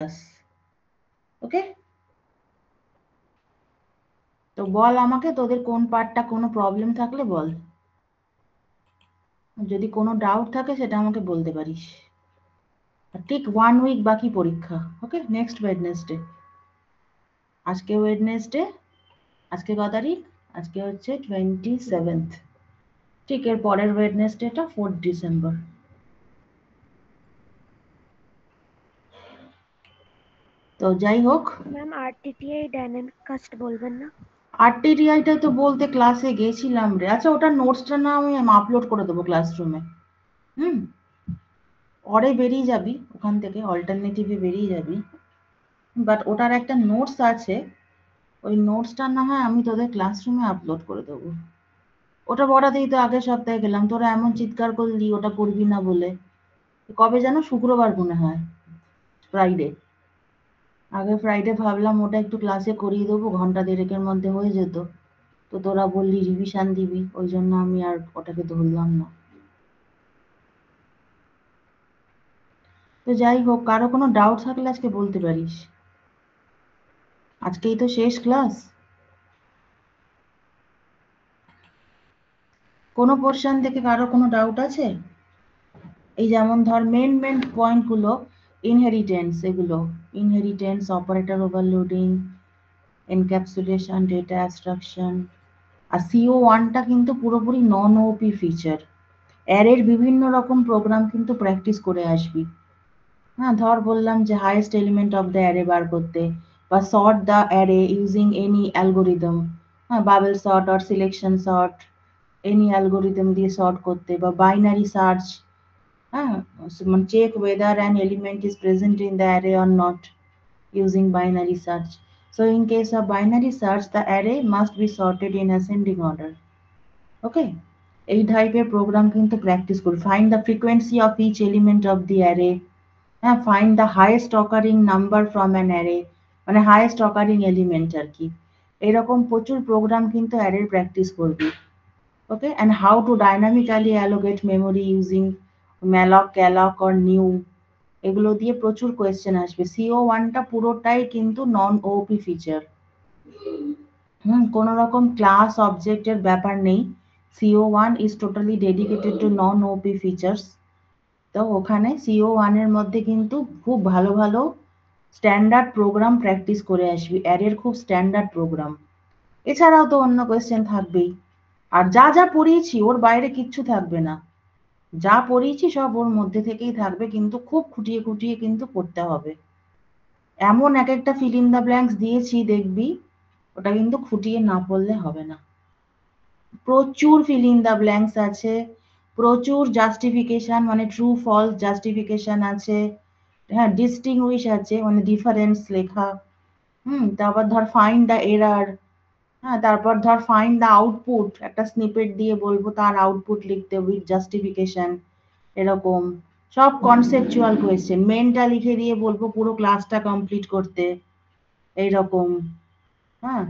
Discuss. ওকে, তো বল আমাকে তোদের কোন পার্টটা কোনো প্রবলেম থাকলে বল, যদি কোনো ডাউট থাকে সেটা আমাকে বলতে পারিস। ঠিক 1 উইক বাকি পরীক্ষা। ওকে, নেক্সট ওয়েডনেসডে। আজকে ওয়েডনেসডে, আজকে কত তারিখ? আজকে হচ্ছে 27th। ঠিক এর পরের ওয়েডনেসডেটা 4 ডিসেম্বর। তো যাই হোক, ম্যাম আরটিটিআই ডাইনামিক কাস্ট বলবেন না? আরটিটিআইটা তো বলতে ক্লাসে গেছিলাম রে। আচ্ছা, ওটা নোটসটা না আমি আপলোড করে দেবো ক্লাসরুমে। পরে বেরিয়ে যাবি ওখান থেকে, অল্টারনেটিভে বেরিয়ে যাবি, বাট ওটার একটা নোটস আছে, ওই নোটসটা না হয় আমি তোদের ক্লাসরুমে আপলোড করে দেবো। ওটা পড়াতেই তো আগের সপ্তাহে গেলাম, তোরা এমন চিৎকার করলি ওটা করবি না বলে। কবে যেন, শুক্রবার মনে হয়, ফ্রাইডে। আগে ফ্রাইডে ভাবলাম ওটা একটু ক্লাসে করিয়ে দেবো, ঘন্টা দেড়েকের মধ্যে হয়ে যেত, তো তোরা বললি রিভিশন দিবি, ওই জন্য আমি আর ওটাকে ধরলাম না। তো যাই হোক, কারো কোনো ডাউট থাকলে আজকে বলতে পারিস, আজকেই তো শেষ ক্লাস। কোনো পোর্শন থেকে কারো কোনো ডাউট আছে? এই যেমন ধর মেন পয়েন্টগুলো, ইনহেরিটেন্স, এগুলো inheritance, operator overloading, encapsulation, data abstraction. আর CO1টা কিন্তু পুরোপুরি নন ওপি ফিচার। অ্যারের বিভিন্ন রকম প্রোগ্রাম কিন্তু প্র্যাকটিস করে আসবি। হ্যাঁ, ধর বললাম যে highest element of the array বার করতে, বা sort the array using any algorithm, হ্যাঁ, bubble sort or selection sort, any algorithm দিয়ে সর্ট করতে, বা বাইনারি সার্চ, হ্যাঁ, মানে check whether an element is present in the array or not using binary search. So in case of binary search, the array must be sorted in ascending order. Okay, এই টাইপের program কিন্তু practice করি। Find the frequency of each element of the array, হ্যাঁ, find the highest occurring number from an array, মানে highest occurring element আর কি। এরকম প্রচুর প্রোগ্রাম কিন্তু অ্যারের প্র্যাকটিস করবি। Okay, and how to dynamically allocate memory using malloc, calloc or new, এগুলো দিয়ে প্রচুর কোয়েশ্চেন আসবে। CO1টা পুরোটাই কিন্তু নন ওপি ফিচার। কোনো রকম ক্লাস অবজেক্টের ব্যাপার নেই। CO1 is totally dedicated to non OP features. তো ওখানে CO1 এর মধ্যে কিন্তু খুব ভালো ভালো স্ট্যান্ডার্ড প্রোগ্রাম প্র্যাকটিস করে আসবি, অ্যারের খুব স্ট্যান্ডার্ড প্রোগ্রাম। এছাড়াও তো অন্য কোয়েশ্চেন থাকবেই। আর যা যা পড়িয়েছি ওর বাইরে কিচ্ছু থাকবে না, যা পড়িয়েছি সব ওর মধ্যে থেকেই থাকবে, কিন্তু খুব খুঁটিয়ে খুঁটিয়ে কিন্তু পড়তে হবে। এমন এক একটা ফিল ইন দ্য ব্ল্যাঙ্কস দিয়েছি দেখবি, ওটা কিন্তু খুঁটিয়ে না পড়লে হবে না। প্রচুর ফিল ইন দ্য ব্ল্যাঙ্কস আছে, প্রচুর জাস্টিফিকেশন, মানে ট্রু ফলস জাস্টিফিকেশন আছে, হ্যাঁ, ডিস্টিংগুইশ আছে, মানে ডিফারেন্স লেখা, তারপর ধর ফাইন্ড দ্য এরার, হ্যাঁ, তারপর ধর ফাইন্ড দ্য আউটপুট, একটা স্নিপেট দিয়ে বলবো তার আউটপুট লিখতে উইথ জাস্টিফিকেশন, এরকম সব কনসেপচুয়াল কোয়েশ্চেন। মেনটা লিখে দিয়ে বলবো পুরো ক্লাসটা কমপ্লিট করতে, এইরকম। হ্যাঁ,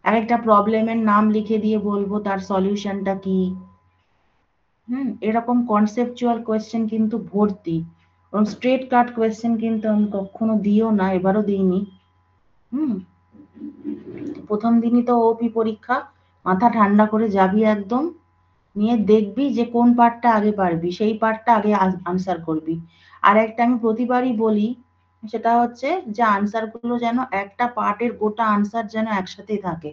আরেকটা প্রবলেমের নাম লিখে দিয়ে বলবো তার সলিউশনটা কি। এরকম কনসেপচুয়াল কোয়েশ্চেন কিন্তু ভর্তি, এবং স্ট্রেট কাট কোয়েশ্চেন কিন্তু আমি কখনো দিও না, এবারও দিইনি। প্রথম দিনই তো ওপি পরীক্ষা, মাথা ঠান্ডা করে যাবি একদম, নিয়ে দেখবি যে কোন পার্টটা আগে পারবি, সেই পার্টটা আগে আনসার করবি। আর একটা আমি প্রতিবারই বলি, সেটা হচ্ছে যে আনসার গুলো যেন একটা পার্টের গোটা আনসার যেন একসাথেই থাকে।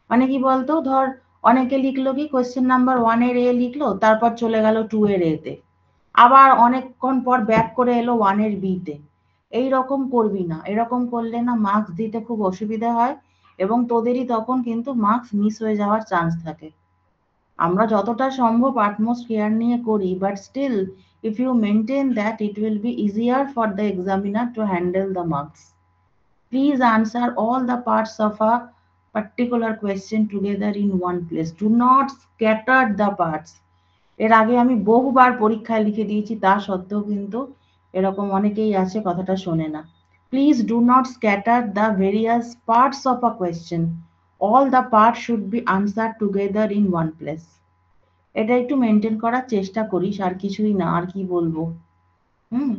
মানে কি বলতো, ধর অনেকে লিখলো কি কোয়েশ্চেন নাম্বার 1 এর এ লিখলো, তারপর চলে গেল 2 এর এ তে, আবার অনেকক্ষণ পর ব্যাক করে এলো 1 এর বি তে। এইরকম করবি না, এরকম করলে না মার্কস দিতে খুব অসুবিধা হয়, এবং তোদেরই তখন কিন্তু মার্কস মিস হয়ে যাওয়ার চান্স থাকে। আমরা যতটা সম্ভব utmost কেয়ার নিয়ে করি, but still if you maintain that, it will be easier for the examiner to handle the marks. Please answer all the parts of a particular question together in one place. Do not scatter the parts. এর আগে আমি বহুবার পরীক্ষায় লিখে দিয়েছি, তা সত্ত্বেও কিন্তু এরকম অনেকেই আছে কথাটা শোনে না। Please do not scatter the various parts of a question. All the parts should be answered together in one place. এটা একটু মেনটেন করার চেষ্টা করিস, আর কিছুই না, আর কি বলবো। হুম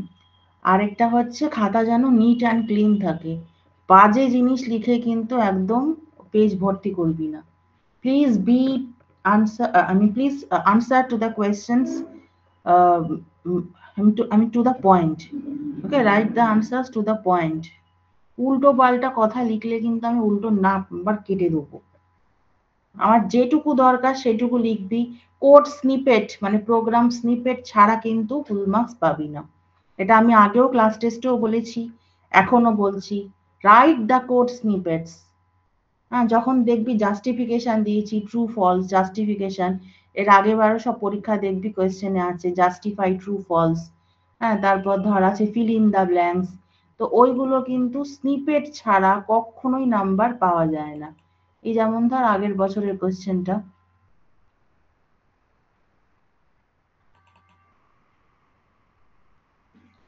আরেকটা হচ্ছে খাতা যেন নিট অ্যান্ড ক্লিন থাকে, বাজে জিনিস লিখে কিন্তু একদম পেজ ভর্তি করবি না। Please be answer, please answer to the questions, to the point. Okay, write the answers to the point. উল্টো পাল্টা কথা লিখলে কিন্তু আমি উল্টো নাম্বার কেটে দেবো। আমার যেটুকু দরকার সেটুকু লিখবি। কোড স্নিপেট মানে প্রোগ্রাম স্নিপেট ছাড়া কিন্তু ফুল মার্কস পাবি না। এটা আমি আগেও ক্লাস টেস্টেও বলেছি, এখনো বলছি। Write the code snippets. হ্যাঁ, যখন দেখবি জাস্টিফিকেশন দিয়েছি, ট্রু ফলস জাস্টিফিকেশন, এর আগেবারও সব পরীক্ষা দেখবি কোয়েশ্চেনে আছে জাস্টিফাই ট্রু ফলস। হ্যাঁ, তারপর ধর আছে ফিল ইন দ্য ব্ল্যাঙ্কস। তো ওইগুলো কিন্তু স্নিপেট ছাড়া কখনোই নাম্বার পাওয়া যায় না। এই যেমন ধর আগের বছরের কোয়েশ্চেনটা,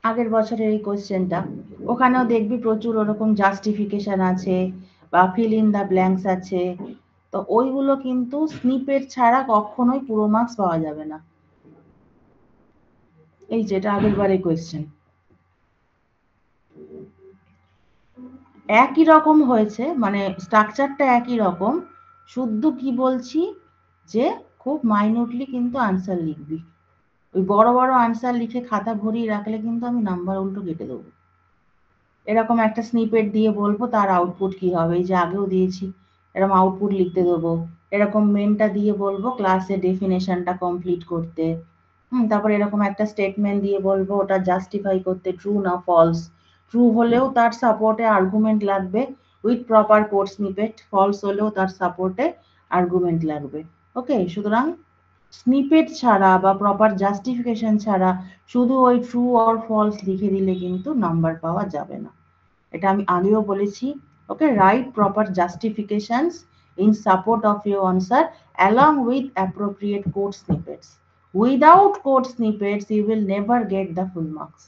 আগের বছরের এই কোয়েশ্চেনটা, ওখানেও দেখবি প্রচুর ওরকম জাস্টিফিকেশন আছে বা ফিল ইন দ্য ব্ল্যাঙ্কস আছে। তো ওইগুলো কিন্তু স্নিপেট ছাড়া কখনোই পুরো মার্কস পাওয়া যাবে না। এই যেটা আগের বারে কোয়েশ্চেন একই রকম হয়েছে, মানে স্ট্রাকচারটা একই রকম, শুদ্ধ কি বলছি যে খুব মাইনুটলি কিন্তু আনসার লিখবি। ওই বড় বড় আনসার লিখে খাতা ভরিয়ে রাখলে কিন্তু আমি নাম্বার উল্টো কেটে দেবো। এরকম একটা স্নিপেট দিয়ে বলবো তার আউটপুট কি হবে, এই যে আগেও দিয়েছি, এরকম আউটপুট লিখতে দেবো। এরকম মেনটা দিয়ে বলবো ক্লাসে ডেফিনেশনটা কমপ্লিট করতে। তারপর এরকম একটা স্টেটমেন্ট দিয়ে বলবো ওটা জাস্টিফাই করতে, ট্রু না ফলস। ট্রু হলেও তার সাপোর্টে আর্গুমেন্ট লাগবে with proper code snippet, false হলেও তার সাপোর্টে আর্গুমেন্ট লাগবে। ওকে, সুতরাং স্নিপেট ছাড়া বা প্রপার জাস্টিফিকেশন ছাড়া শুধু ওই ট্রু অর ফলস লিখে দিলে কিন্তু নাম্বার পাওয়া যাবে না। এটা আমি আগেও বলেছি। Okay, write proper justifications in support of your answer along with appropriate code snippets. Without code snippets you will never get the full marks.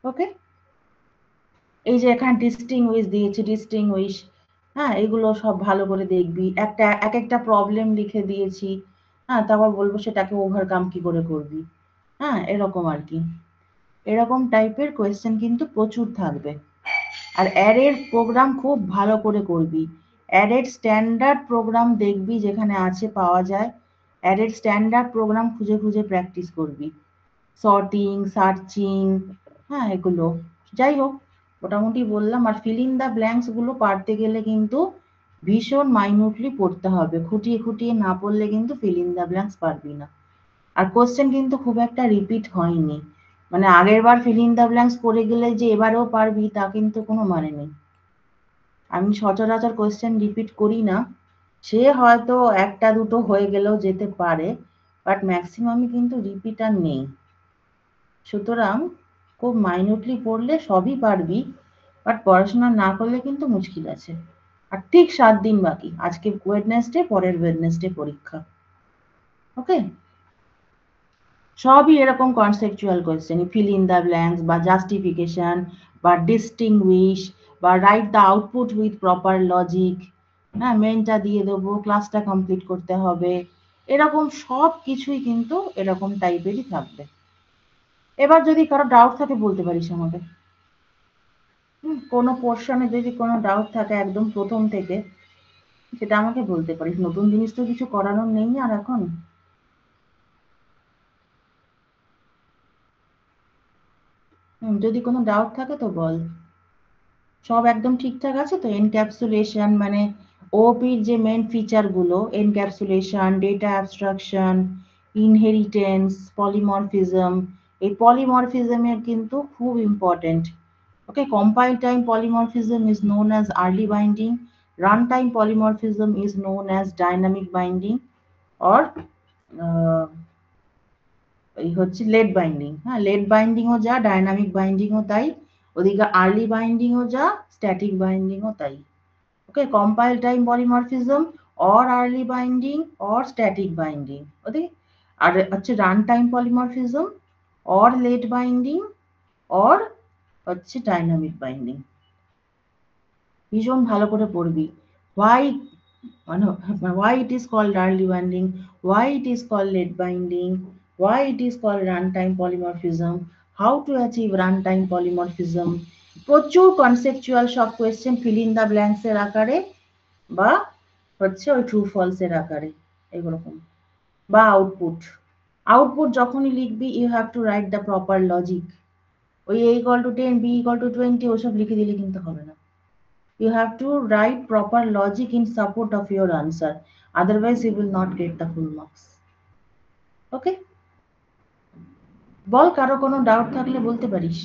ওকে, এই যে এখানে ডিস্টিংউইশ দিয়েছি, ডিস্টিংউইশ, হ্যাঁ, এগুলো সব ভালো করে দেখবি। একটা এক একটা প্রবলেম লিখে দিয়েছি, হ্যাঁ, তারপর বলবো সেটাকে ওভারকাম কি করে করবি। হ্যাঁ, এরকম আর কি, এরকম টাইপের কোয়েশ্চেন কিন্তু প্রচুর থাকবে। আর অ্যারের প্রোগ্রাম খুব ভালো করে করবি। অ্যারের স্ট্যান্ডার্ড প্রোগ্রাম দেখবি যেখানে আছে পাওয়া যায়, অ্যারের স্ট্যান্ডার্ড প্রোগ্রাম খুঁজে খুঁজে প্র্যাকটিস করবি। সর্টিং, সার্চিং, হ্যাঁ, এগুলো যাই হোক মোটামুটি বললাম। আর ফিল ইন দ্য ব্ল্যাঙ্কস গুলো পারতে গেলে কিন্তু ভীষণ মাইনুটলি পড়তে হবে, খুঁটিয়ে খুঁটিয়ে না পড়লে কিন্তু ফিল ইন দ্য ব্ল্যাঙ্কস পারবি না। আর কোশ্চেন কিন্তু খুব একটা রিপিট হয়নি, মানে আগের বার ফিল ইন দ্য ব্ল্যাঙ্কস পড়ে গেলে যে এবারেও পারবি তা কিন্তু কোনো মানে নেই। আমি সচরাচর কোশ্চেন রিপিট করি না, সে হয়তো একটা দুটো হয়ে গেলেও যেতে পারে, বাট ম্যাক্সিমামই কিন্তু রিপিটার নেই। সুতরাং খুব মাইনুটলি পড়লে সবই পারবি, বাট পড়াশোনা না করলে কিন্তু মুশকিল আছে। আর ঠিক 7 দিন বাকি, আজকে ওয়েডনেসডে, পরের ওয়েডনেসডে পরীক্ষা। ওকে, সবই এরকম conceptual question, fill in the blanks বা জাস্টিফিকেশন বা ডিস্টিংউইশ বা write the output with proper logic. হ্যাঁ, মেনটা দিয়ে দেবো, ক্লাসটা কমপ্লিট করতে হবে, এরকম সব কিছুই কিন্তু এরকম টাইপেরই থাকবে। এবার যদি কারো ডাউট থাকে বলতে পারিস আমাকে। কোনো পোর্শনে যদি কোনো ডাউট থাকে একদম প্রথম থেকে, সেটা আমাকে বলতে পারিস। নতুন জিনিস তো কিছু করানোর নেই আর এখন। যদি কোনো ডাউট থাকে তো বল। সব একদম ঠিকঠাক আছে তো? এনক্যাপসুলেশন মানে ওপির যে মেন ফিচার গুলো, encapsulation, data abstraction, inheritance, polymorphism, এই পলিমরফিজমের কিন্তু খুব important. Okay, compile time polymorphism is known as early binding, runtime polymorphism is known as dynamic binding or এই হচ্ছে লেট বাইন্ডিং। হ্যাঁ, লেট বাইন্ডিংও যা, ডাইনামিক বাইন্ডিংও তাই, ওদিকে আর্লি বাইন্ডিংও যা, স্ট্যাটিক বাইন্ডিংও তাই। Okay, compile time polymorphism or early binding or static binding ওদিকে, আর হচ্ছে run time polymorphism or late binding or হচ্ছে ডাইনামিক বাইন্ডিং। ভীষণ ভালো করে পড়বি। why মানে why it is called early binding, why it is called late binding, why it is called runtime polymorphism, how to achieve run time polymorphism, প্রচুর conceptual সব question fill in the blanks এর আকারে বা হচ্ছে ওই true false এর আকারে এরকম, বা আউটপুট যখনই লিখবি you have to write the proper logic. ওই a = 10 b = 20 ওসব লিখে দিলে কিন্তু হবে না। You have to write proper logic in support of your answer, otherwise you will not get the full marks. Okay, বল কারো কোনো ডাউট থাকলে বলতে পারিস।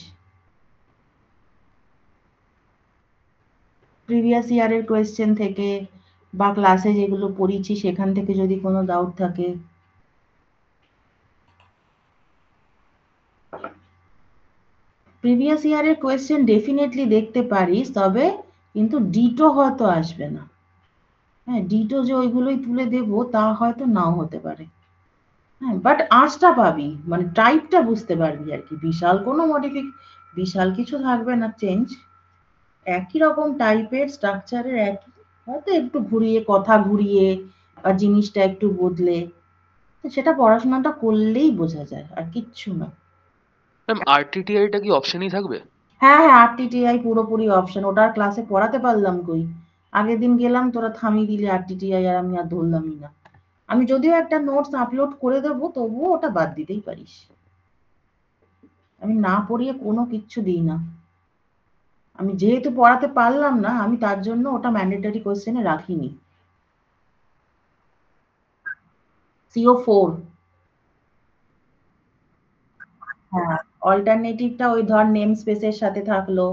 প্রিভিয়াস ইয়ারের কোয়েশ্চেন থেকে বা ক্লাসে যেগুলো পড়িয়েছি সেখান থেকে যদি কোনো ডাউট থাকে। প্রিভিয়াস ইয়ারের কোয়েশ্চেন ডেফিনেটলি দেখতে পারিস, তবে কিন্তু ডিটো হয়তো আসবে না। হ্যাঁ, ডিটো যে ওইগুলোই তুলে দেবো তা হয়তো নাও হতে পারে। হ্যাঁ, বাট আঁচটা পাবি, মানে টাইপটা বুঝতে পারবি আর কি। বিশাল কিছু থাকবে না চেঞ্জ, একই রকম টাইপের স্ট্রাকচারের, একই, হয়তো একটু ঘুরিয়ে কথা ঘুরিয়ে বা জিনিসটা একটু বদলে, তো সেটা পড়াশোনাটা করলেই বোঝা যায়, আর কিচ্ছু না। ম্যাম আরটিটিআইটা কি অপশনই থাকবে? হ্যাঁ হ্যাঁ, আরটিটিআই পুরোপুরি অপশন, ওটার ক্লাসে পড়াতে পারলাম কই, আগের দিন গেলাম তোরা থামিয়ে দিলে আরটিটিআই, আর আমি আর ধরলামই না। আমি যদিও একটা নোটস আপলোড করে দেবো, তবুও ওটা বাদ দিতেই পারিস, আমি না পড়িয়ে কোনো কিচ্ছু দিই না। আমি যেহেতু পড়াতে পারলাম না, আমি তার জন্য ওটা ম্যান্ডেটরি কোশ্চেনে রাখিনি। CO4, হ্যাঁ, অল্টারনেটিভটা ওই ধর নেম স্পেসের সাথে থাকলো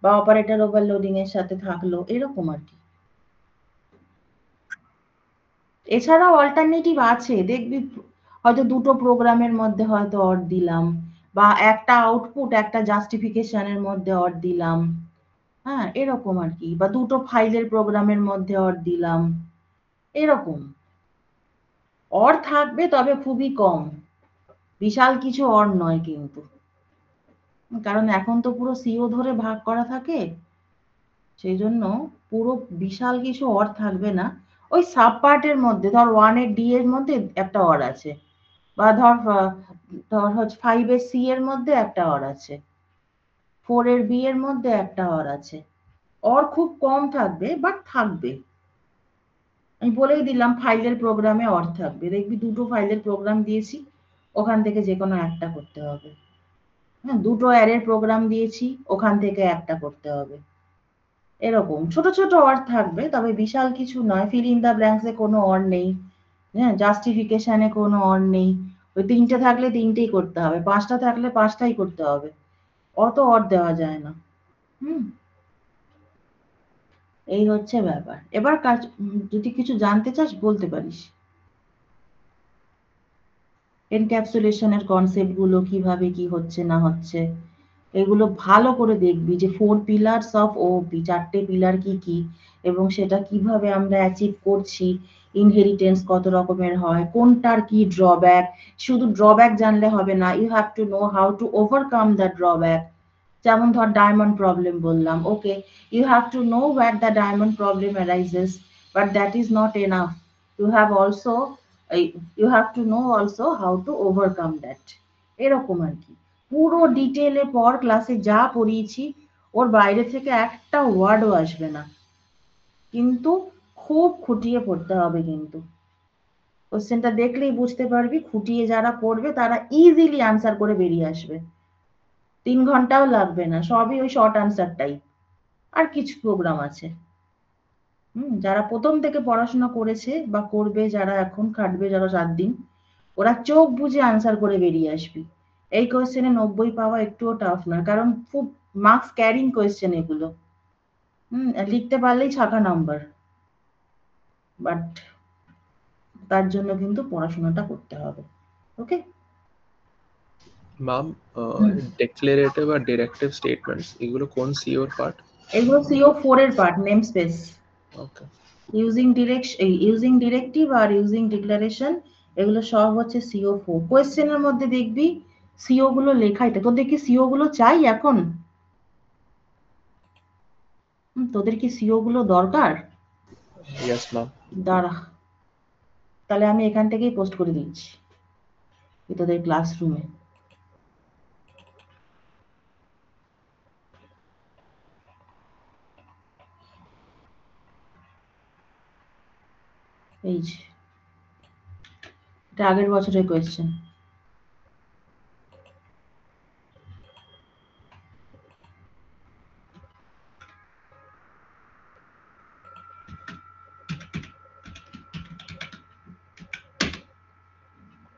বা অপারেটর ওভারলোডিং এর সাথে থাকলো, এরকম আর কি। এছাড়াও অল্টারনেটিভ আছে দেখবি, হয়তো দুটো প্রোগ্রামের মধ্যে হয়তো অর দিলাম, বা একটা আউটপুট একটা জাস্টিফিকেশনের মধ্যে অর দিলাম, হ্যাঁ এরকম আর কি, বা দুটো ফাইলের প্রোগ্রামের মধ্যে অর দিলাম, এরকম অর থাকবে, তবে খুবই কম, বিশাল কিছু অর নয় কিন্তু, কারণ এখন তো পুরো সিও ধরে ভাগ করা থাকে, সেই জন্য পুরো বিশাল কিছু অর থাকবে না। ওই সাব পার্টের মধ্যে ধর 1 এর ডি এর মধ্যে একটা অর আছে, বা ধর হচ্ছে 5 এর সি এর মধ্যে একটা অর আছে, 4 এর বি এর মধ্যে একটা অর আছে, অর খুব কম থাকবে, বাট থাকবে। আমি বলেই দিলাম ফাইলের প্রোগ্রামে অর থাকবে, দেখবি দুটো ফাইলের প্রোগ্রাম দিয়েছি, ওখান থেকে যে কোনো একটা করতে হবে। হ্যাঁ, দুটো অ্যারের প্রোগ্রাম দিয়েছি, ওখান থেকে একটা করতে হবে, এরকম ছোট ছোট অর থাকবে, তবে বিশাল কিছু নয়। ফিল ইন দ্য ব্ল্যাঙ্কসে কোনো অর নেই, হ্যাঁ, জাস্টিফিকেশনে কোনো অর নেই, ওই তিনটে থাকলে তিনটেই করতে হবে, পাঁচটা থাকলে পাঁচটাই করতে হবে, অত অর দেওয়া যায় না। হুম, এই হচ্ছে ব্যাপার। এবার কাজ, যদি কিছু জানতে চাস বলতে পারিস। এনক্যাপসুলেশনের কনসেপ্ট গুলো কিভাবে কি হচ্ছে না হচ্ছে, এগুলো ভালো করে দেখবি, যে 4 পিলার্স অফ ওপি, চারটে পিলার কি কি, এবং সেটা কিভাবে আমরা অ্যাচিভ করছি, ইনহেরিটেন্স কত রকমের হয়, কোনটার কি ড্রব্যাক, শুধু ড্রব্যাক জানলে হবে না, you have to know how to overcome the drawback. যেমন ধর ডায়মন্ড প্রবলেম বললাম, okay, you have to know what the diamond problem arises, but that is not enough, you have also you have to know also how to overcome that, এরকম আর কি। পুরো ডিটেলে পর, ক্লাসে যা পড়িয়েছি ওর বাইরে থেকে একটা ওয়ার্ডও আসবে না, কিন্তু খুব খুঁটিয়ে পড়তে হবে। কিন্তু কোশ্চেনটা দেখলেই বুঝতে পারবি, খুঁটিয়ে যারা পড়বে তারা ইজিলি আনসার করে বেরিয়ে আসবে, 3 ঘন্টাও লাগবে না, সবই ওই শর্ট আনসার টাইপ, আর কিছু প্রোগ্রাম আছে। যারা প্রথম থেকে পড়াশোনা করেছে বা করবে, যারা এখন খাটবে, যারা 7 দিন, ওরা চোখ বুঝে আনসার করে বেরিয়ে আসবি। এই কোয়েশ্চেনে 90 পাওয়া একটুও টাফ না, কারণ খুব মার্কস ক্যারিং কোয়েশ্চেন এগুলো। লিখতে পারলেই ছাকা নাম্বার, বাট তার জন্য কিন্তু পড়াশোনাটা করতে হবে। ওকে ম্যাম, ডেক্লারেটিভ আর ডিরেক্টিভ স্টেটমেন্টস এগুলো কোন সিও এর পার্ট? এগুলো CO4 এর part, name space. Okay, using directive are using declaration, এগুলো সব হচ্ছে CO4। কোয়েশ্চেনের মধ্যে দেখবি সিও গুলো লেখাই, তোদের কি সিও গুলো চাই এখন? তোদের কি সিও গুলো দরকার? Yes ma'am. দাঁড়া, তাহলে আমি এখান থেকেই পোস্ট করে দিচ্ছি তোদের ক্লাসরুমে। এই যে এটা আগের বছরের কোয়েশ্চেন।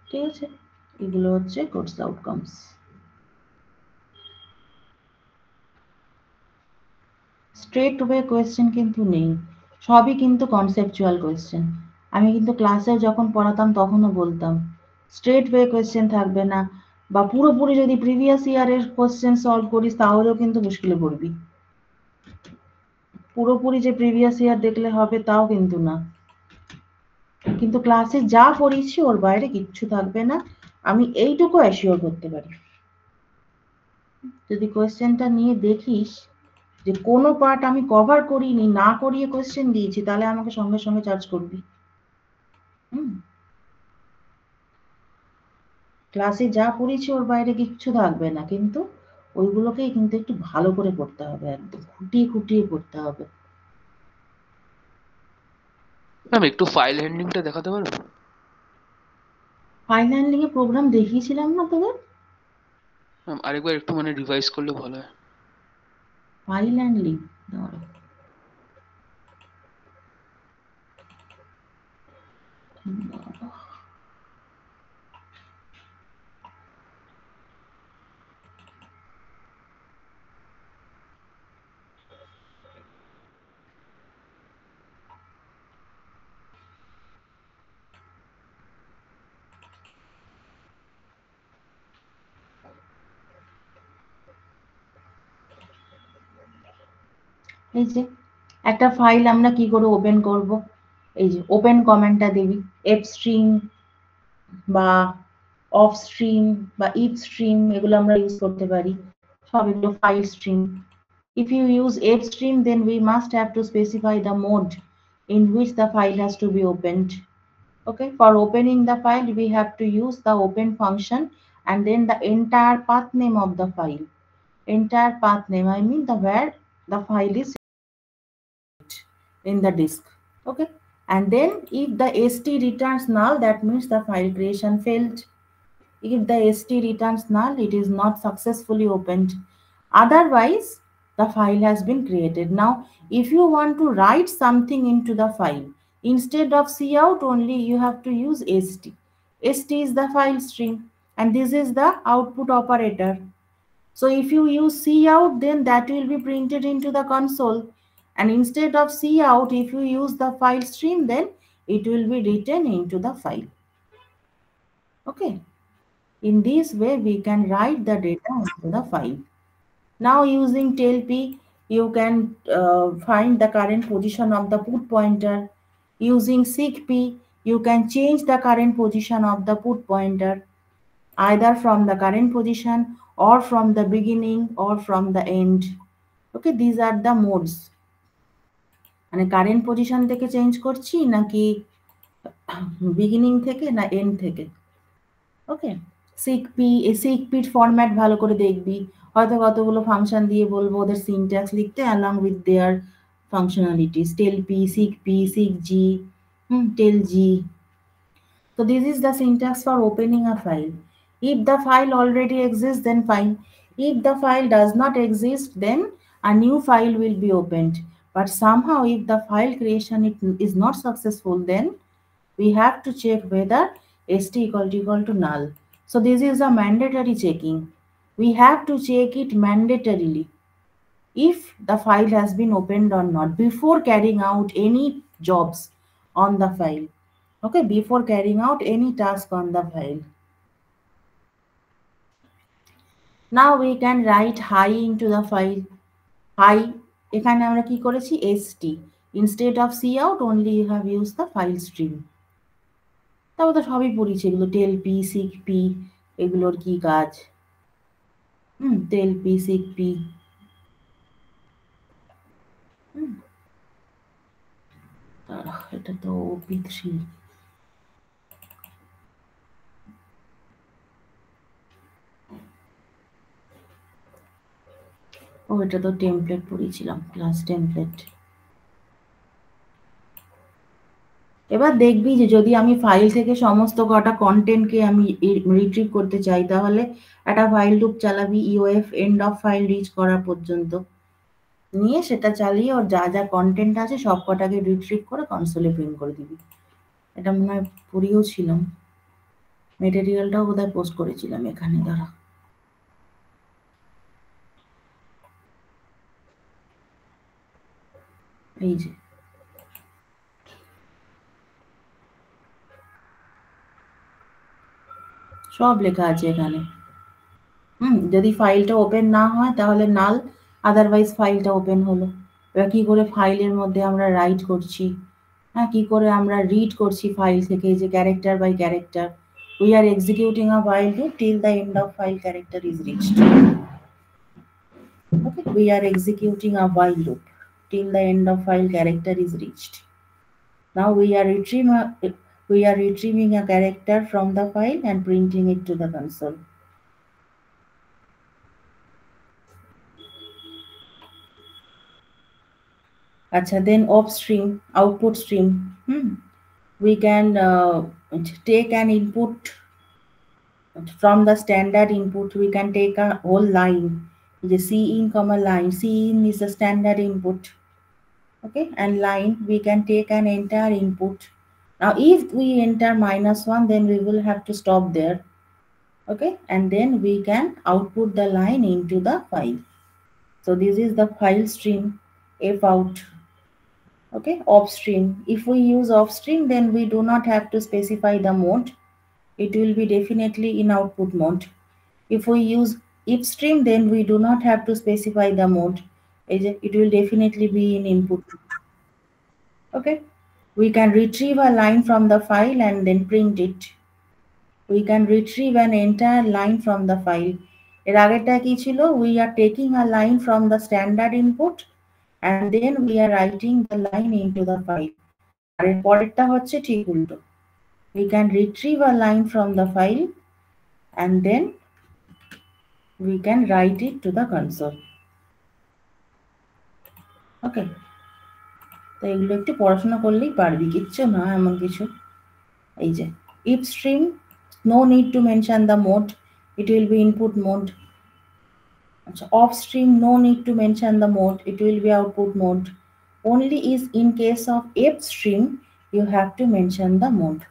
ঠিক আছে, এগুলো হচ্ছে course outcomes. Straight way question কিন্তু নেই, সবই কিন্তু কনসেপচুয়াল কোয়েশ্চেন। আমি কিন্তু ক্লাসে যখন পড়াতাম তখনও বলতাম স্ট্রেট ওয়ে কোয়েশ্চেন থাকবে না, বা পুরোপুরি যদি প্রিভিয়াস ইয়ারের কোয়েশ্চেন সলভ করিস তাহলেও কিন্তু মুশকিলে পড়বি। পুরোপুরি যে প্রিভিয়াস ইয়ার দেখলে হবে তাও কিন্তু না। কিন্তু ক্লাসে যা পড়িয়েছি ওর বাইরে কিচ্ছু থাকবে না, আমি এইটুকু অ্যাসিওর করতে পারি। যদি কোয়েশ্চেনটা নিয়ে দেখিস যে কোনো পার্ট আমি কভার করিনি, না করিয়ে কোয়েশ্চেন দিয়েছি, তাহলে আমাকে সঙ্গে সঙ্গে চার্জ করবি। ক্লাসে যা পড়েছি ওর বাইরে কিচ্ছু থাকবে না, কিন্তু ওইগুলোকেই কিন্তু একটু ভালো করে পড়তে হবে, একদম খুঁটিয়ে খুঁটিয়ে পড়তে হবে। ম্যাম একটু ফাইল হ্যান্ডলিংটা দেখাতে পারবেন? ফাইল হ্যান্ডলিং এর প্রোগ্রাম দেখিয়েছিলাম না তোদের? ম্যাম আরেকবার একটু মানে রিভাইজ করলে ভালো হয়। ফাইল হ্যান্ডলিং এই যে একটা ফাইল আমরা কি করে ওপেন করব, এই যে ওপেন কমেন্টটা দিবি, এফ স্ট্রিং বা অফ স্ট্রিং বা ইফ স্ট্রিং এগুলো আমরা ইউজ করতে পারি, সব এগুলো file string. If you use F stream, then we must have to specify the mode in which the file has to be opened. Okay, for opening the file, we have to use the open function and then the entire path name of the file. Entire path name, I mean the where the file is in the disk. Okay, and then if the st returns null, that means the file creation failed. If the st returns null, it is not successfully opened. Otherwise, the file has been created. Now, if you want to write something into the file, instead of cout only, you have to use st. St is the file stream, and this is the output operator. So if you use cout, then that will be printed into the console. And instead of cout, if you use the file stream, then it will be written into the file. Okay. In this way, we can write the data into the file. Now using tailp, you can find the current position of the put pointer. Using seekp, you can change the current position of the put pointer, either from the current position or from the beginning or from the end. Okay, these are the modes. মানে current position থেকে change করছি নাকি beginning থেকে না and থেকে। ওকে, সিকপির format ভালো করে দেখবি, হয়তো কতগুলো ফাংশন দিয়ে বলবো ওদের সিনট্যাক্স লিখতে along with their functionalities, টেলp, সিকপ, সিকg, টেলg. So this is the syntax for opening a file. If the file already exists, then fine. If the file does not exist, then a new file will be opened. But somehow if the file creation is not successful, then we have to check whether st equal to null. So this is a mandatory checking. We have to check it mandatorily if the file has been opened or not before carrying out any jobs on the file. Okay, before carrying out any task on the file. Now we can write hi into the file. Hi, এখানে আমরা কি করেছি st, instead of cout only you have used the file stream. তারপর তো সবই পড়িয়েছি এগুলো, টেলp, সিকপ, এগুলোর কি কাজ, টেলp, সিকপ। এটা তো op3। ও এটা তো টেমপ্লেট পড়িয়েছিলাম, ক্লাস টেমপ্লেট। এবার দেখবি যে যদি আমি ফাইল থেকে সমস্ত কটা কন্টেন্টকে আমি রিট্রিভ করতে চাই, তাহলে একটা ফাইল লুপ চালাবি ইউএফ এন্ড অফ ফাইল রিচ করা পর্যন্ত, নিয়ে সেটা চালিয়ে ওর যা যা কন্টেন্ট আছে সব কটাকে রিট্রিভ করে কনসোলে প্রিন্ট করে দিবি। এটা মনে হয় পড়িয়েও ছিলাম, মেটেরিয়ালটাও বোধহয় পোস্ট করেছিলাম এখানে, দাঁড়া। এই যে সব লেখা আছে এখানে। যদি ফাইলটা ওপেন না হয় তাহলে নাল, আদারওয়াইজ ফাইলটা ওপেন হলো। এবার কি করে ফাইলের মধ্যে আমরা রাইট করছি, হ্যাঁ, কি করে আমরা রিড করছি ফাইল থেকে, যে character by character. We are executing a file loop till the end of file character is reached. Okay, we are executing a while loop till the end of file character is reached. Now we are retrieving a character from the file and printing it to the console. Acha, then upstream, output stream. We can take an input from the standard input. We can take a whole line. The cin comma line. Cin is the standard input. Okay, and line we can take an entire input. Now if we enter -1, then we will have to stop there. Okay, and then we can output the line into the file. So this is the file stream, f out. Okay, offstream. If we use offstream, then we do not have to specify the mode. It will be definitely in output mode. If we use ifstream, then we do not have to specify the mode. It will definitely be in input. Okay, we can retrieve a line from the file and then print it. We can retrieve an entire line from the file. এর আগেরটা কি ছিল? We are taking a line from the standard input and then we are writing the line into the file. আর এর পরেরটা হচ্ছে ঠিক উল্টো। We can retrieve a line from the file and then we can write it to the console. Okay, তো এগুলো একটু পড়াশোনা করলেই পারবি, কিচ্ছু না এমন কিছু। এই যে if stream, no need to mention the mode, it will be input mode. Off stream, no need to mention the mode, it will be output mode. Only is in case of F stream you have to mention the mode.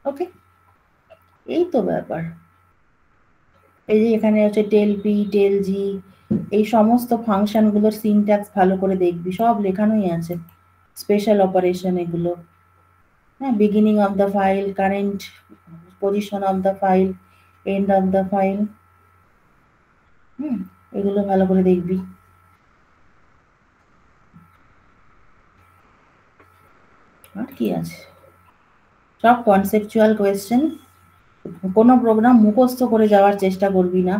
Okay, এই তো ব্যাপার। এই যে এখানে আছে টেল P, টেল জি, এই সমস্ত ফাংশনগুলোর syntax ভালো করে দেখবি, সব লেখানোই আছে। স্পেশাল অপারেশন এগুলো, হ্যাঁ, beginning of the file, current position of the file, end of the file, এগুলো ভালো করে দেখবি। আর কি আছে, সব কনসেপচুয়াল কোয়েশ্চেন। কোনো প্রোগ্রাম মুখস্থ করে যাওয়ার চেষ্টা করবি না,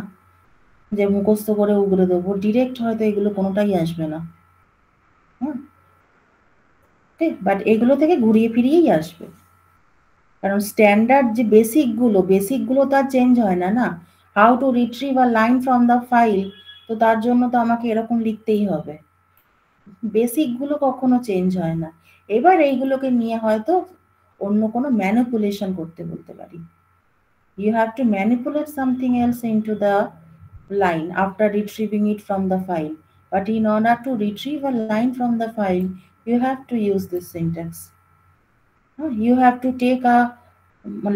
যে মুখস্থ করে উগরে দেবো, ডিরেক্ট হয়তো এগুলো কোনোটাই আসবে না। ঠিক, বাট এগুলো থেকে ঘুরিয়ে ফিরিয়েই আসবে, কারণ স্ট্যান্ডার্ড যে বেসিকগুলো তো আর চেঞ্জ হয় না। How to retrieve a line from the file, তো তার জন্য তো আমাকে এরকম লিখতেই হবে। বেসিকগুলো কখনো চেঞ্জ হয় না। এবার এইগুলোকে নিয়ে হয়তো অন্য কোনো ম্যানিপুলেশন করতে বলতে পারি। You have to manipulate something else into the line after retrieving it from the file. But in order to retrieve a line from the file, you have to use this syntax. You have to take a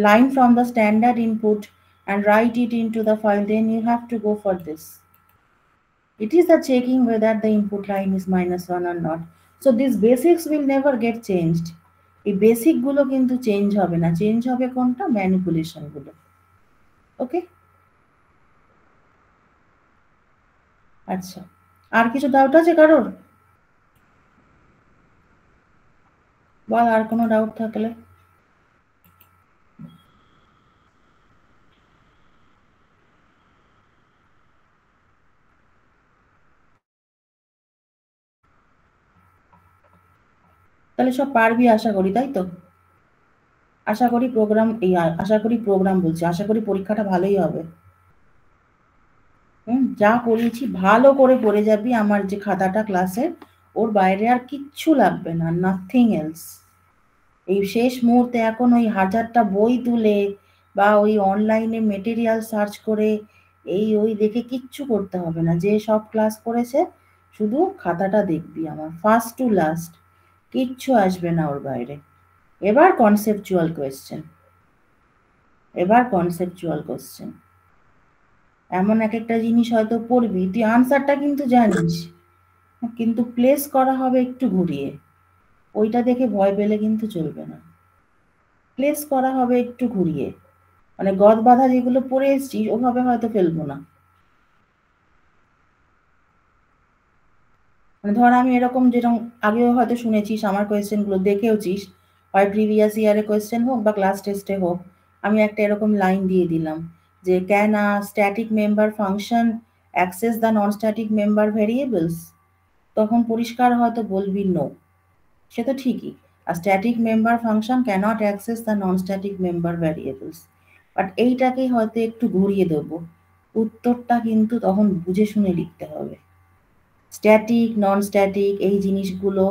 line from the standard input and write it into the file. Then you have to go for this. It is the checking whether the input line is -1 or not. So these basics will never get changed. এই basic গুলো কিন্তু change হবে না, change হবে কোনটা? Manipulation গুলো। ওকে, আচ্ছা, আর কিছু ডাউট আছে কারোর? বল, আর কোনো ডাউট থাকলে। তাহলে সব পারবি আশা করি, তাই তো? আশা করি পরীক্ষাটা ভালোই হবে। যা পড়িয়েছি ভালো করে পড়ে যাবি। আমার যে খাতাটা ক্লাসের, ওর বাইরে আর কিচ্ছু লাগবে না, নাথিং এলস। এই শেষ মুহূর্তে এখন ওই 1000টা বই তুলে বা ওই অনলাইনে মেটেরিয়াল সার্চ করে এই ওই দেখে কিচ্ছু করতে হবে না। যে সব ক্লাস করেছে শুধু খাতাটা দেখবি আমার ফার্স্ট টু লাস্ট, কিচ্ছু আসবে না ওর বাইরে। এবার কনসেপচুয়াল কোয়েশ্চেন, এমন এক একটা জিনিস হয়তো পড়বি, তুই আনসারটা কিন্তু জানিস, কিন্তু প্লেস করা হবে একটু ঘুরিয়ে। ওইটা দেখে ভয় পেলে কিন্তু চলবে না, প্লেস করা হবে একটু ঘুরিয়ে। মানে গদ বাঁধা যেগুলো পড়ে এসছি ওভাবে হয়তো ফেলবো না। মানে ধর আমি এরকম, যেরকম আগেও হয়তো শুনেছিস আমার কোয়েশ্চেন গুলো দেখেওছিস, হয় প্রিভিয়াস ইয়ারে কোয়েশ্চেন হোক বা ক্লাস টেস্টে হোক, আমি একটা এরকম লাইন দিয়ে দিলাম যে can a static member function access the non static member variables, তখন পরিষ্কার হয়তো বলবি নো, সে তো ঠিকই, a static member function cannot access the non-static member variables, but এইটাকেই হয়তো একটু ঘুরিয়ে দেব, উত্তরটা কিন্তু তখন বুঝে শুনে লিখতে হবে। স্ট্যাটিক নন স্ট্যাটিক এই জিনিসগুলো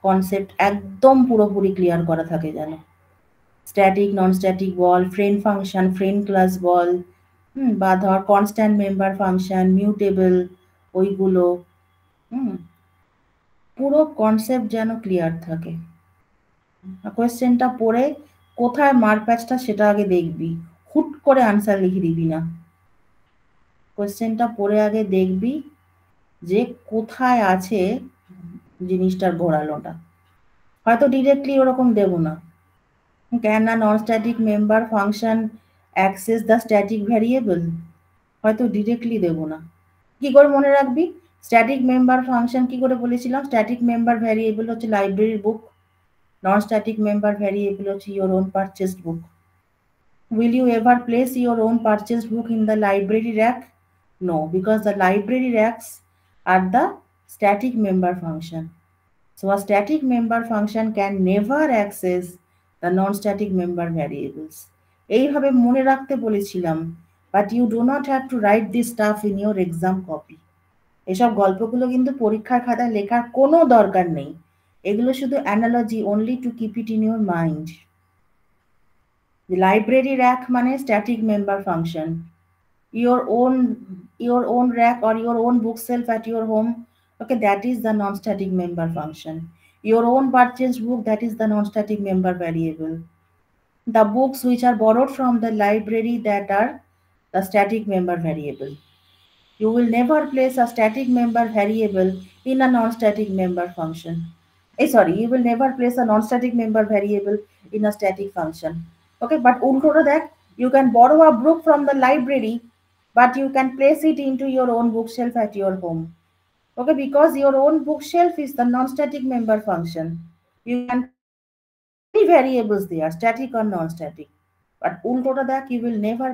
কনসেপ্ট একদম পুরোপুরি ক্লিয়ার করা থাকে যেন। স্ট্যাটিক নন স্ট্যাটিক বল, ফ্রেন্ড ফাংশন, ফ্রেন্ড ক্লাস বল, বা ধর কনস্ট্যান্ট মেম্বার ফাংশন, মিউটেবল, ওইগুলো পুরো কনসেপ্ট যেন ক্লিয়ার থাকে। কোয়েশ্চেনটা পড়ে কোথায় মারপ্যাচটা সেটা আগে দেখবি, হুট করে আনসার লিখে দিবি না। কোয়েশ্চেনটা পড়ে আগে দেখবি যে কোথায় আছে জিনিসটার ঘোরালোটা, হয়তো ডিরেক্টলি ওরকম দেব না, can a non static member function access the static variable, হয়তো ডিরেক্টলি দেব না। কি করে মনে রাখবি স্ট্যাটিক মেম্বার ফাংশন? কি করে বলেছিলাম, স্ট্যাটিক মেম্বার ভ্যারিয়েবল হচ্ছে লাইব্রেরির বুক, non-static member variable হচ্ছে your own purchased book. Will you ever place your own purchased book in the library rack? No, because the library racks are the static member function. So a static member function can never access the non-static member variables. এইভাবে মনে রাখতে বলেছিলাম, but you do not have to write this stuff in your exam copy. এসব গল্পগুলো কিন্তু পরীক্ষার খাতায় লেখার কোনো দরকার নেই, এগুলো শুধু analogy, only to keep it in your mind. The library rack মানে static member function. Your own rack or your own bookshelf at your home, okay, that is the non-static member function. Your own purchased book, that is the non-static member variable. The books which are borrowed from the library, that are the static member variable. You will never place a static member variable in a non-static member function. You will never place a non-static member variable in a static function. Okay, but ultota that you can borrow a book from the library, but you can place it into your own bookshelf at your home. Okay, because your own bookshelf is the non-static member function. You can any variables there, static or non-static. But ultota that you will never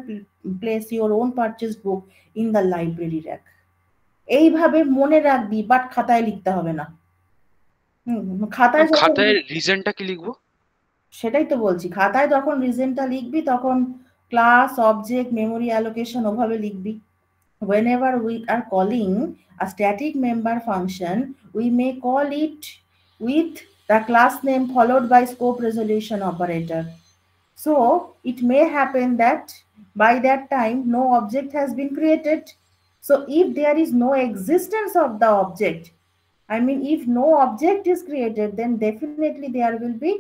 place your own purchased book in the library rack. এইভাবে মনে রাখবি, but খাতায় লিখতে হবে না। খাতায় রিজনটা কি লিখবো? সেটাই তো বলছি, খাতায় যখন রিজনটা লিখবি তখন ক্লাস, অবজেক্ট, মেমোরি অ্যালোকেশন ওভাবে লিখবি। Whenever we are calling a static member function, we may call it with the class name followed by scope resolution operator. So it may happen that by that time no object has been created. So if there is no existence of the object, if no object is created, then definitely there will be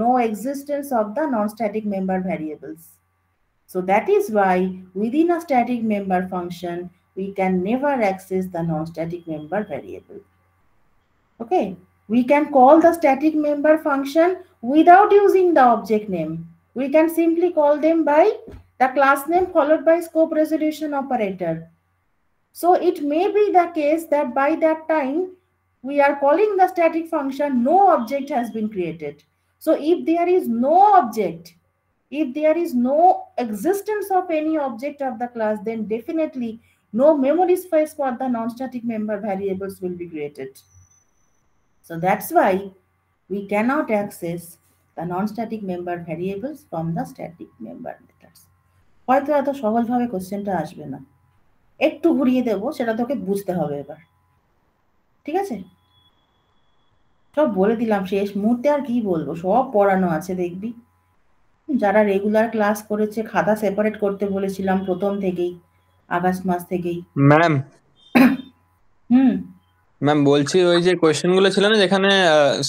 no existence of the non-static member variables. So that is why within a static member function, we can never access the non-static member variable. Okay, we can call the static member function without using the object name. We can simply call them by the class name followed by scope resolution operator. So it may be the case that by that time we are calling the static function, no object has been created. So if there is no object, if there is no existence of any object of the class, then definitely no memory space for the non-static member variables will be created. So that's why we cannot access the non-static member variables from the static member methods. হয়তো এত সহজভাবে কোশ্চেনটা আসবে না, একটু ঘুরিয়ে দেবো, সেটা তোকে বুঝতে হবে এবার। ঠিক আছে? সব বলে দিলাম শেষ মুহূর্তে, আর কি বলবো, সব পড়ানো আছে দেখবি। যারা রেগুলার ক্লাস করেছে খাতা সেপারেট করতে বলেছিলাম প্রথম থেকেই, আগস্ট মাস থেকেই। ম্যাম হুম ম্যাম বলছি ওই যে কোয়েশ্চেন গুলো ছিল না যেখানে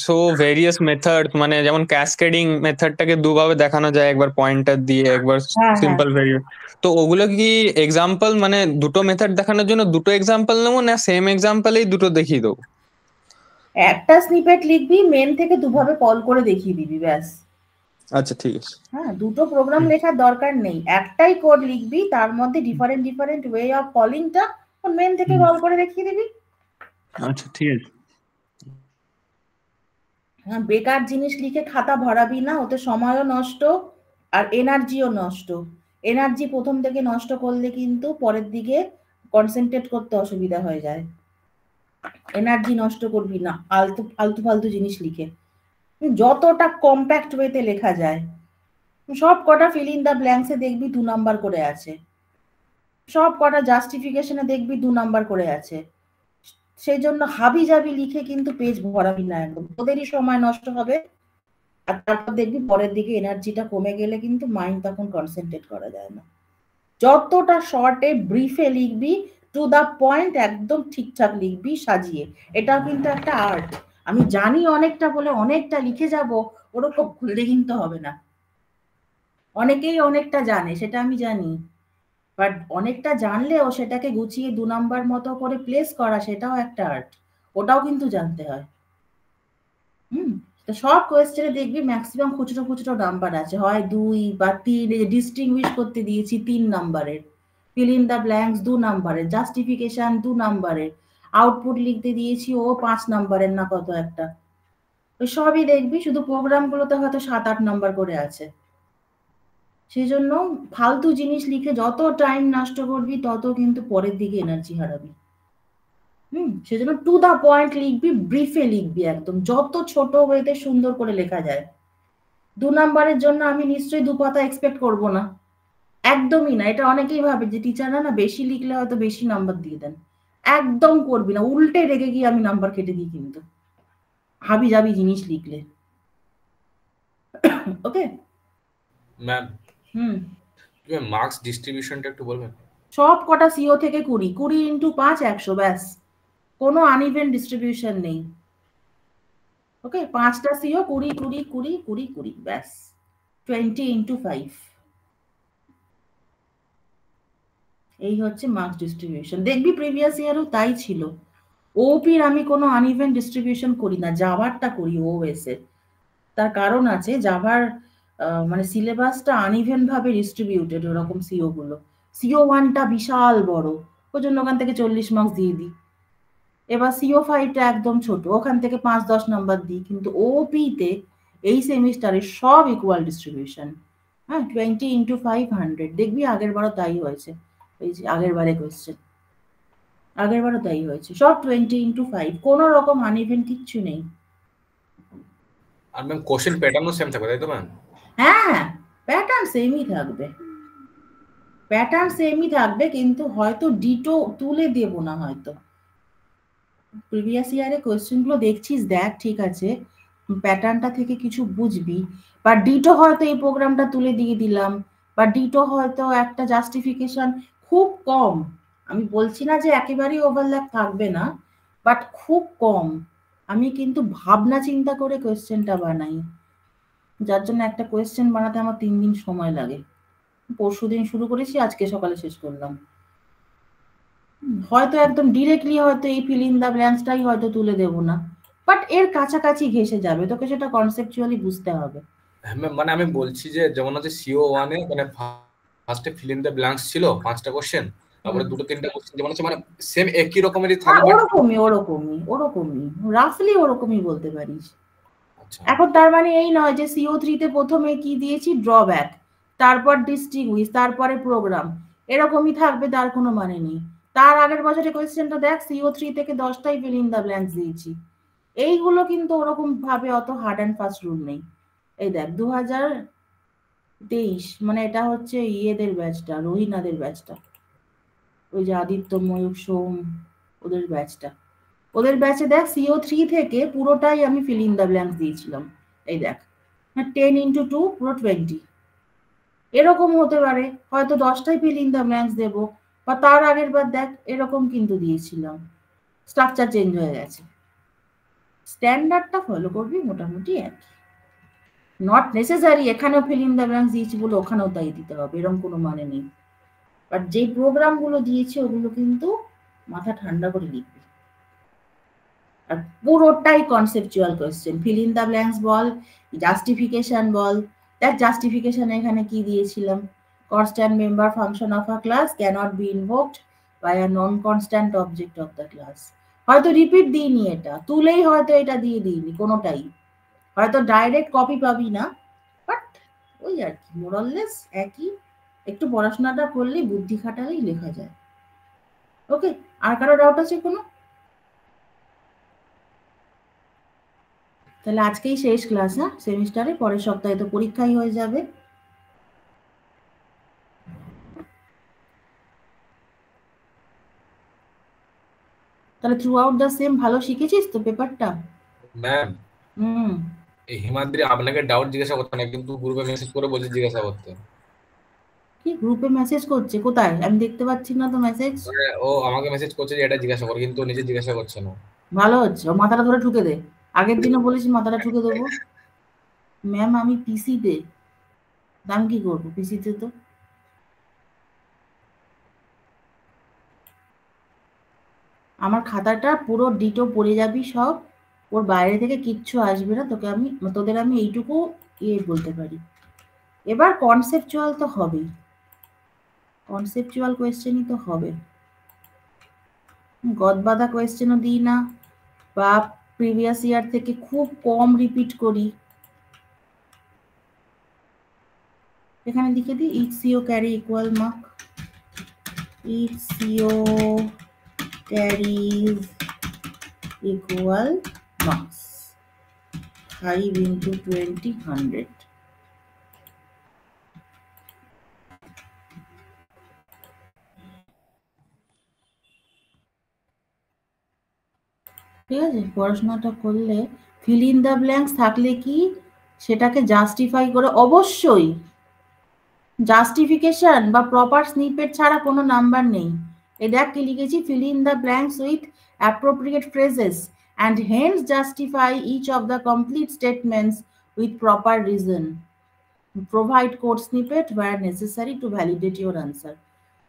শো ভেরিয়াস মেথড, মানে যেমন ক্যাসকেডিং মেথডটাকে দুভাবে দেখানো যায়, একবার পয়েন্টার দিয়ে একবার হ্যাঁ হ্যাঁ, সিম্পল ভেরিয়েট, তো ওগুলো কি এক্সাম্পল, মানে দুটো মেথড দেখানোর জন্য দুটো এক্সাম্পল নেবো না সেম এক্সাম্পলেই দুটো দেখিয়ে দেবো? একটা স্নিপেট লিখবি, মেন থেকে দুভাবে কল করে দেখিয়ে দিবি, ব্যাস। আচ্ছা ঠিক আছে। হ্যাঁ, দুটো প্রোগ্রাম লেখার দরকার নেই, একটাই কোড লিখবি, তার মধ্যে ডিফারেন্ট ডিফারেন্ট ওয়ে অফ কলিংটা মেন থেকে কল করে দেখিয়ে দিবি। আচ্ছা ঠিক আছে। হ্যাঁ, বেকার জিনিস লিখে খাতা ভরাবি না, ওতে সময়ও নষ্ট আর এনার্জিও নষ্ট। এনার্জি প্রথম থেকে নষ্ট করলে কিন্তু পরের দিকে কনসেন্ট্রেট করতে অসুবিধা হয়ে যায়। এনার্জি নষ্ট করবি না আলতু আলতু ফালতু জিনিস লিখে, যতটা কম্প্যাক্ট ওয়েতে লেখা যায়। সব কটা ফিল ইন দ্য ব্ল্যাঙ্কসে দেখবি 2 নাম্বার করে আছে, সব কটা জাস্টিফিকেশনে দেখবি 2 নাম্বার করে আছে। সেই জন্য হাবি জাবি লিখে কিন্তু পেজ ভরাবি না, একদম ওদেরই সময় নষ্ট হবে। আর তারপর দেখবি পরের দিকে এনার্জিটা কমে গেলে কিন্তু মাইন্ড তখন কনসেন্ট্রেট করা যায় না। যতটা শর্টে ব্রিফে লিখবি, টু দা পয়েন্ট, একদম ঠিকঠাক লিখবি সাজিয়ে। এটাও কিন্তু একটা আর্ট। আমি জানি অনেকটা বলে অনেকটা লিখে যাব, ওরকম খুললে কিন্তু হবে না। অনেকেই অনেকটা জানে, সেটা আমি জানি, বাট অনেকটা জানলেও সেটাকে গুছিয়ে 2 নাম্বার মতো করে প্লেস করা, সেটাও একটা আর্ট, ওটাও কিন্তু জানতে হয়। তো সব কোয়েশ্চেনে দেখবি ম্যাক্সিমাম খুচরো খুচরো নাম্বার আছে, হয় 2 বা 3, ডিস্টিংগুইশ করতে দিয়েছি 3 নাম্বারের, ফিল ইন দ্য ব্ল্যাঙ্কস 2 নাম্বারের, জাস্টিফিকেশন 2 নাম্বারের, আউটপুট লিখতে দিয়েছি ও 5 নাম্বারের না কত একটা। ওই সবই দেখবি, শুধু প্রোগ্রামগুলোতে হয়তো 7-8 নাম্বার করে আছে। সেই জন্য ফালতু জিনিস লিখে যত টাইম নষ্ট করবি তত কিন্তু পরের দিকে এনার্জি হারাবি। সেজন্য টু দা পয়েন্ট লিখবি, ব্রিফে লিখবি, একদম যত ছোট ওয়েতে সুন্দর করে লেখা যায়। 2 নাম্বারের জন্য আমি নিশ্চয়ই 2 পাতা এক্সপেক্ট করব না, একদমই না। এটা অনেকেই ভাবে যে টিচাররা না বেশি লিখলে হয়তো বেশি নাম্বার দিয়ে দেন, একদম করবি না, উল্টে রেগে গিয়ে আমি নাম্বার কেটে দিই কিন্তু হাবি জাবি জিনিস লিখলে। ওকে ম্যাম, হুম তুমি মার্কস ডিস্ট্রিবিউশনটা একটু বলবেন? সব কটা সিও থেকে 20, 20 ইন্টু 5 100, ব্যাস, কোনো আনইভেন ডিস্ট্রিবিউশন নেই। ওকে, 5টা সিও 20 20 20 20 20, ব্যাস, 20 ইন্টু 5। এই হচ্ছে মার্কস ডিস্ট্রিবিউশন। দেখবি প্রিভিয়াস ইয়ারও তাই ছিল। ওপির আমি কোনো আনইভেন ডিস্ট্রিবিউশন করি না, জাভারটা করি ওএস এর। তার কারণ আছে, জাভার মানে সিলেবাসটা আনইভেন ভাবে ডিস্ট্রিবিউটেড, ওরকম সিও গুলো। সিও 1টা বিশাল বড়, ওই জন্য ওখান থেকে 40 মার্কস দিয়ে দিই। এবার সিও 5টা একদম ছোট, ওখান থেকে 5-10 নাম্বার দিই। কিন্তু ওপি তে এই সেমিস্টারে সব ইকুয়াল ডিস্ট্রিবিউশন। হ্যাঁ, 20 ইন্টু 5 100, দেখবি আগের বারও তাই হয়েছে। এই যে আগের বারে কোয়েশ্চেন, আগের বারও তাই হয়েছে, সব 20 ইন্টু 5, কোনো রকম আনইভেন কিচ্ছু নেই। আর ম্যাম কোশ্চেন প্যাটার্নও সেম থাকবে, তাই তো ম্যাম? হ্যাঁ, প্যাটার্ন সেমই থাকবে, প্যাটার্ন সেমই থাকবে, কিন্তু হয়তো ডিটো তুলে দেব না হয়তো। প্রিভিয়াস ইয়ারে কোয়েশ্চেন গুলো দেখছিস, দেখ ঠিক আছে, প্যাটার্নটা থেকে কিছু বুঝবি, বা ডিটো হয়তো এই প্রোগ্রামটা তুলে দিয়ে দিলাম, বা ডিটো হয়তো একটা জাস্টিফিকেশন, খুব কম। আমি বলছি না যে একেবারেই ওভারল্যাপ থাকবে না, বাট খুব কম। আমি কিন্তু ভাবনা চিন্তা করে কোয়েশ্চেনটা বানাই, যার জন্য একটা কোয়েশ্চেন বানাতে আমার 3 দিন সময় লাগে। পরশুদিন শুরু করেছি, আজকে সকালে শেষ করলাম। হয়তো একদম ডিরেক্টলি হয়তো এই ফিল ইন দ্য ব্ল্যাঙ্কসটাই হয়তো তুলে দেব না, বাট এর কাছাকাছি ঘেসে যাবে, তোকে সেটা কনসেপচুয়ালি বুঝতে হবে। হ্যাঁ ম্যাম, মানে আমি বলছি যে যেমন আছে সিও 1 এ মানে ফার্স্টে ফিল ইন দ্য ব্ল্যাঙ্কস ছিল 5টা কোশ্চেন, তারপরে 2-3টা কোশ্চেন যেমন আছে মানে সেম একই রকমেরই হ্যাঁ, থাকবে। ওরকমই রাফলি ওরকমই বলতে পারিস। আচ্ছা, এখন তার মানে এই নয় যে সিও 3 তে প্রথমে কি দিয়েছি, ড্রব্যাক, তারপর ডিস্টিংগুইশ, তারপরে প্রোগ্রাম, এরকমই থাকবে, তার কোনো মানে নেই। তার আগের বছরের কোয়েশ্চেনটা দেখ, সিও 3 থেকে 10টাই ফিল ইন দ্য ব্ল্যাঙ্কস দিয়েছি। এইগুলো কিন্তু ওরকম ভাবে অত হার্ড অ্যান্ড ফাস্ট রুল নেই। এই দেখ 2023, মানে এটা হচ্ছে ইয়েদের ব্যাচটা, রোহিনাদের ব্যাচটা, ওই যে আদিত্য, ময়ূক, সোম, ওদের ব্যাচটা। ওদের ব্যাচে দেখ CO3 থেকে পুরোটাই আমি ফিল ইন দ্য ব্ল্যাঙ্কস দিয়েছিলাম। এই দেখ 10 × 2 পুরো 20। এরকম হতে পারে হয়তো 10টাই ফিল ইন দ্য ব্ল্যাঙ্কস দেবো, বা তার আগের বার দেখ এরকম কিন্তু দিয়েছিলাম, স্ট্রাকচার চেঞ্জ হয়ে গেছে। স্ট্যান্ডার্ডটা ফলো করবি মোটামুটি একই। নট নেসেসারি এখানেও ফিল ইন দ্য ব্ল্যাঙ্কস দিয়েছি বলে ওখানেও তাই দিতে হবে, এরকম কোনো মানে নেই। বাট যে প্রোগ্রামগুলো দিয়েছে ওগুলো কিন্তু মাথা ঠান্ডা করে লিখবি। আর পুরোটাই conceptual question. Fill in the blanks বল, জাস্টিফিকেশন বল। দেখ জাস্টিফিকেশন এখানে কি দিয়েছিলাম, constant member function of a class cannot be invoked by a non constant object of the class. হয়তো রিপিট দিইনি, এটা তুলেই হয়তো এটা দিয়ে দিইনি কোনোটাই, হয়তো ডাইরেক্ট কপি পাবি না, বাট ওই আর কি মোরাললেস একই। একটু পড়াশোনাটা করলেই বুদ্ধি খাটালেই লেখা যায়। ওকে, আর কারো ডাউট আছে কোনো? তাহলে আজকেই শেষ ক্লাস, হ্যাঁ সেমিস্টারে, পরের সপ্তাহে তো পরীক্ষাই হয়ে যাবে। তাহলে থ্রু আউট দ্য সেম ভালো শিখেছিস তো পেপারটা? ম্যাম হুম। এই হিমাদ্রি আপনাকে ডাউট জিজ্ঞাসা করতে না, কিন্তু গ্রুপে মেসেজ করে বলছে জিজ্ঞাসা করতে। কি গ্রুপে মেসেজ করছে? কোথায়? আমি দেখতে পাচ্ছি না তো মেসেজ। ও আমাকে মেসেজ করছে যে এটা জিজ্ঞাসা করে, কিন্তু ও নিজে জিজ্ঞাসা করছে না। ভালো হচ্ছে, ও মাথাটা ধরে ঠুকে দে। আগের দিনও বলেছি মাথাটা ঠুকে দেবো। ম্যাম আমি পিসিতে, আমি কি করবো পিসিতে? তো আমার খাতাটা পুরো ডিটো পড়ে যাবি সব, ওর বাইরে থেকে কিচ্ছু আসবে না, তোদের আমি এইটুকু বলতে পারি। এবার কনসেপচুয়াল তো হবেই, কনসেপচুয়াল কোয়েশ্চেনই তো হবে। গদবাঁধা কোয়েশ্চেনও দিই না, বা প্রিভিয়াস ইয়ার থেকে খুব কম রিপিট করি। এখানে লিখে দিই each CO carry equal mark, each CO carries equal marks 5 × 20 100। ঠিক আছে, পড়াশোনাটা করলে ফিল ইন দ্য ব্ল্যাঙ্কস থাকলে কি সেটাকে জাস্টিফাই করে, অবশ্যই জাস্টিফিকেশন বা প্রপার স্নিপেট ছাড়া কোনো নাম্বার নেই। এই দেখ কি লিখেছি, fill in the blanks with appropriate phrases and hence justify each of the complete statements with proper reason, provide code snippet where necessary to validate your answer.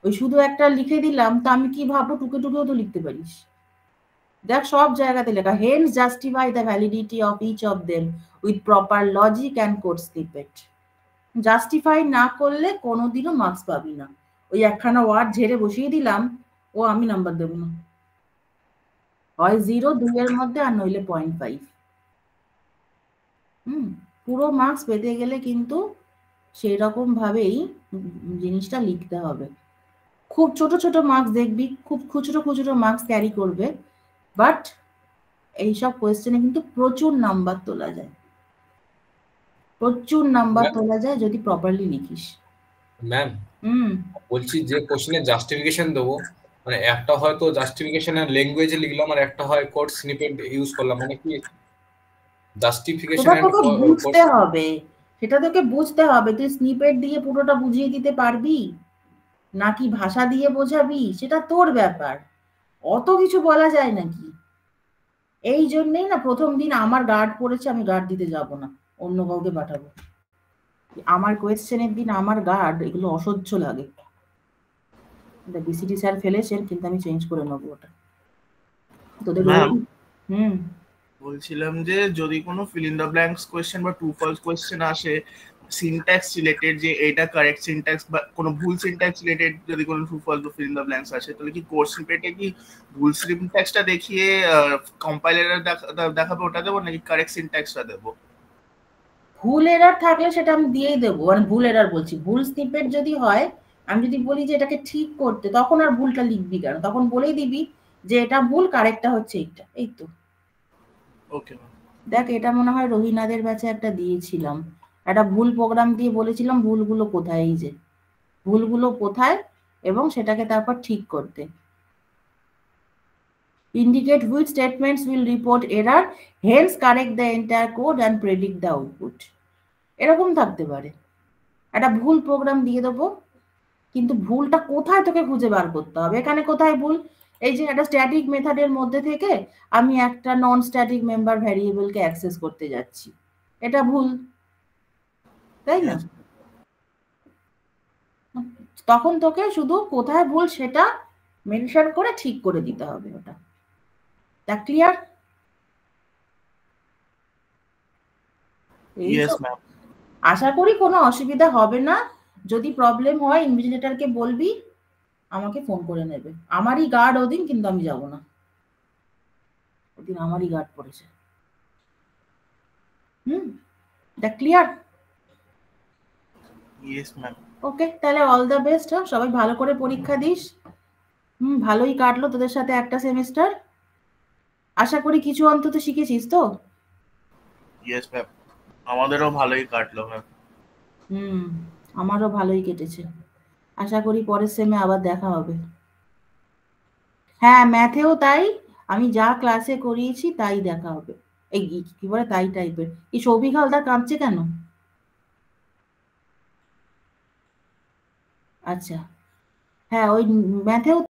ওই শুধু একটা লিখে দিলাম তা আমি কি ভাববো, টুকে টুকেও তো লিখতে পারিস। দেখ সব জায়গাতে লেখা, hence justify the validity of each of them with proper logic and code snippet. Justify না করলে কোনোদিনও মার্কস পাবি না। ওই একখানা ওয়ার্ড ঝেড়ে বসিয়ে দিলাম, ও আমি নাম্বার দেবো না, হয় 0 2 এর মধ্যে, আর নইলে 0.5। পুরো মার্কস পেতে গেলে কিন্তু সেই রকম ভাবেই জিনিসটা লিখতে হবে। খুব ছোট ছোট মার্কস দেখবি, খুব খুচরো খুচরো মার্কস ক্যারি করবে, বাট এইসব কোয়েশ্চেনে কিন্তু প্রচুর নাম্বার তোলা যায়, প্রচুর নাম্বার তোলা যায় যদি প্রপারলি লিখিস। ম্যাম বলছি যে কোশ্চেনের জাস্টিফিকেশন দেবো, মানে একটা হয়তো জাস্টিফিকেশনের ল্যাঙ্গুয়েজে লিখলাম, আর একটা হয় কোড স্নিপেট ইউজ করলাম, মানে কি জাস্টিফিকেশন সেটা তোকে বুঝতে হবে, সেটা তোকে বুঝতে হবে। তুই স্নিপেট দিয়ে পুরোটা বুঝিয়ে দিতে পারবি নাকি ভাষা দিয়ে বোঝাবি, সেটা তোর ব্যাপার, অত কিছু বলা যায় নাকি। এই জন্যেই না প্রথম দিন আমার গার্ড পড়েছে, আমি গার্ড দিতে যাব না, অন্য কাউকে পাঠাবো। আমার কোয়েশ্চেনের দিন আমার গার্ড, এগুলো অসহ্য লাগে। বিসিডি স্যার ফেলেছেন, কিন্তু আমি চেঞ্জ করে নেবো ওটা তোদের। বলছিলাম যে যদি কোনো feel in the blanks question বা ট্রু ফলস কোয়েশ্চেন আসে সিনট্যাক্স রিলেটেড, যে এটা কারেক্ট সিনট্যাক্স বা কোনো ভুল সিনট্যাক্স রিলেটেড, যদি কোনো ট্রু ফলস বা ফিল ইন দ্য ব্ল্যাঙ্কস আসে, তাহলে কি কোড স্নিপেটে কি ভুল সিনট্যাক্সটা দেখিয়ে কম্পাইলার দেখাবে ওটা দেবো, নাকি কারেক্ট সিনট্যাক্সটা দেবো? ভুল এরার থাকলে সেটা আমি দিয়েই দেবো, মানে ভুল এরার বলছি, ভুল স্নিপেট যদি হয়, আমি যদি বলি যে এটাকে ঠিক করতে, তখন আর ভুলটা লিখবি কেন, তখন বলেই দিবি যে এটা ভুল, কারেক্টটা হচ্ছে এইটা। এই তো। ওকে। দেখ এটা মনে হয় রহিনাদের ব্যাচে একটা দিয়েছিলাম, একটা ভুল প্রোগ্রাম দিয়ে বলেছিলাম ভুলগুলো কোথায়, এই যে ভুলগুলো কোথায়, এবং সেটাকে তারপর ঠিক করতে। indicate which statements will report error, hence correct the entire code and predict the output. এরকম থাকতে পারে, একটা ভুল প্রোগ্রাম দিয়ে দেবো, কিন্তু ভুলটা কোথায় তোকে খুঁজে বার করতে হবে। এখানে কোথায় ভুল, এই যে একটা স্ট্যাটিক মেথডের মধ্যে থেকে আমি একটা নন স্ট্যাটিক মেম্বার ভ্যারিয়েবলকে অ্যাক্সেস করতে যাচ্ছি, এটা ভুল, তাই না? তখন তোকে শুধু কোথায় ভুল সেটা মেনশন করে ঠিক করে দিতে হবে ওটা। তা ক্লিয়ার? Yes ma'am. আশা করি কোনো অসুবিধা হবে না। যদি প্রবলেম হয় ইনভিজিলেটরকে বলবি, আমাকে ফোন করে নেবে। আমারই গার্ড ওদিন, কিন্তু আমি যাব না, ওদিন আমারই গার্ড পড়েছে। That clear? Yes ma'am. Okay, তাহলে অল দ্য বেস্ট। সবাই ভালো করে পরীক্ষা দিস। ভালোই কাটলো তোদের সাথে একটা সেমিস্টার। আশা করি কিছু অন্তত শিখেছিস তো? ইয়েস ম্যাম, আমাদেরও ভালোই কাটলো ম্যাম। আমারও ভালোই কেটেছে। আশা করি পরের সেমে আবার দেখা হবে। হ্যাঁ, ম্যাথেও তাই, আমি যা ক্লাসে করিয়েছি তাই দেখা হবে। এই কি বলে তাই টাইপের। এই সৌভিক হালদার কাঁদছে কেন? আচ্ছা, হ্যাঁ ওই ম্যাথেও